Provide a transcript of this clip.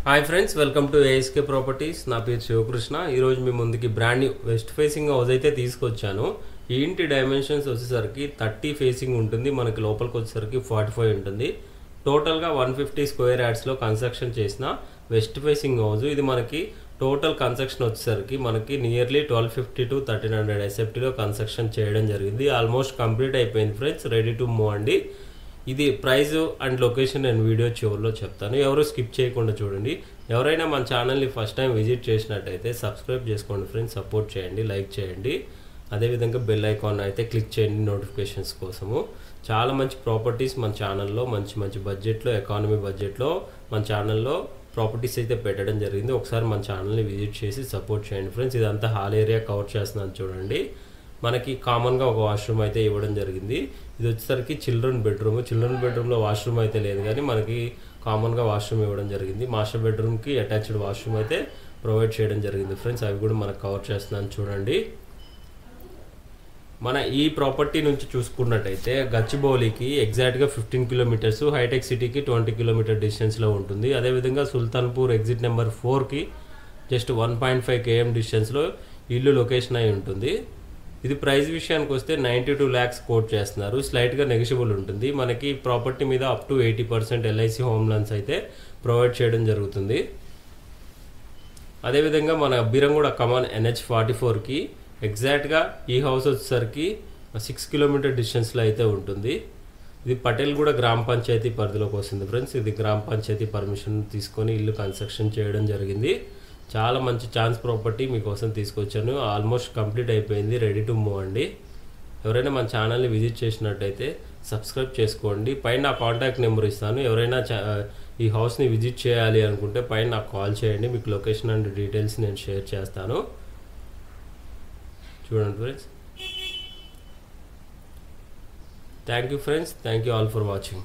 Hi friends, welcome to ASK properties. నా పేరు శివకృష్ణ. ఈరోజు మీ ముందుకి brand new west facing house అయితే తీసుకొచ్చాను. ఈ ఇంటి డైమెన్షన్స్ వచ్చేసరికి 30 ఫేసింగ్ ఉంటుంది, మనకి లోపలికి వచ్చేసరికి 45 ఉంటుంది. టోటల్గా 150 స్క్వేర్ యార్డ్స్లో కన్స్ట్రక్షన్ చేసిన వెస్ట్ ఫేసింగ్ హౌస్. ఇది మనకి టోటల్ కన్స్ట్రక్షన్ వచ్చేసరికి మనకి నియర్లీ 1250 to 1300 ఎస్ఎఫ్టీలో కన్స్ట్రక్షన్ చేయడం జరిగింది. ఆల్మోస్ట్ కంప్లీట్ అయిపోయింది ఫ్రెండ్స్, రెడీ టు మూవ్ అండి. ఇది ప్రైస్ అండ్ లొకేషన్ నేను వీడియో చివరిలో చెప్తాను, ఎవరు స్కిప్ చేయకుండా చూడండి. ఎవరైనా మన ఛానల్ని ఫస్ట్ టైం విజిట్ చేసినట్టయితే సబ్స్క్రైబ్ చేసుకోండి ఫ్రెండ్స్, సపోర్ట్ చేయండి, లైక్ చేయండి. అదేవిధంగా బెల్ ఐకాన్ అయితే క్లిక్ చేయండి నోటిఫికేషన్స్ కోసము. చాలా మంచి ప్రాపర్టీస్ మన ఛానల్లో మంచి మంచి బడ్జెట్లో, ఎకానమీ బడ్జెట్లో మన ఛానల్లో ప్రాపర్టీస్ అయితే పెట్టడం జరిగింది. ఒకసారి మన ఛానల్ని విజిట్ చేసి సపోర్ట్ చేయండి ఫ్రెండ్స్. ఇదంతా హాల్ ఏరియా కవర్ చేస్తున్నాను చూడండి. మనకి కామన్గా ఒక వాష్రూమ్ అయితే ఇవ్వడం జరిగింది. ఇది వచ్చేసరికి చిల్డ్రన్ బెడ్రూమ్లో వాష్రూమ్ అయితే లేదు, కానీ మనకి కామన్గా వాష్రూమ్ ఇవ్వడం జరిగింది. మాస్టర్ బెడ్రూమ్కి అటాచ్డ్ వాష్రూమ్ అయితే ప్రొవైడ్ చేయడం జరిగింది ఫ్రెండ్స్. అవి కూడా మనకు కవర్ చేస్తున్నాను చూడండి. మన ఈ ప్రాపర్టీ నుంచి చూసుకున్నట్టయితే గచ్చిబౌలికి ఎగ్జాక్ట్గా 15 కిలోమీటర్స్, హైటెక్ సిటీకి 20 కిలోమీటర్ డిస్టెన్స్లో ఉంటుంది. అదేవిధంగా సుల్తాన్పూర్ ఎగ్జిట్ నెంబర్ 4కి జస్ట్ 1.5 km డిస్టెన్స్లో ఇల్లు లొకేషన్ అయి ఉంటుంది. ఇది ప్రైస్ విషయానికి వస్తే 92 lakhs కోట్ చేస్తున్నారు. స్లైట్గా నెగోషియబుల్ ఉంటుంది. మనకి ప్రాపర్టీ మీద up to 80% LIC home loans అయితే ప్రొవైడ్ చేయడం జరుగుతుంది. అదేవిధంగా మన బీరంగూడ కమాన్ NH44కి ఎగ్జాక్ట్గా ఈ హౌస్ వచ్చేసరికి 6 కిలోమీటర్ డిస్టెన్స్లో అయితే ఉంటుంది. ఇది పటేల్గూడ గ్రామ పంచాయతీ పరిధిలోకి వస్తుంది ఫ్రెండ్స్. ఇది గ్రామ పంచాయతీ పర్మిషన్ తీసుకొని ఇల్లు కన్స్ట్రక్షన్ చేయడం జరిగింది. చాలా మంచి ఛాన్స్ ప్రాపర్టీ మీకోసం తీసుకొచ్చాను. ఆల్మోస్ట్ కంప్లీట్ అయిపోయింది, రెడీ టు మూవ్ అండి. ఎవరైనా మన ఛానల్ని విజిట్ చేసినట్టయితే సబ్స్క్రైబ్ చేసుకోండి. పైన నా కాంటాక్ట్ నెంబర్ ఇస్తాను. ఎవరైనా ఈ హౌస్ని విజిట్ చేయాలి అనుకుంటే పైన నాకు కాల్ చేయండి, మీకు లొకేషన్ అండ్ డీటెయిల్స్ నేను షేర్ చేస్తాను. చూడండి friends. Thank you friends, thank you all for watching.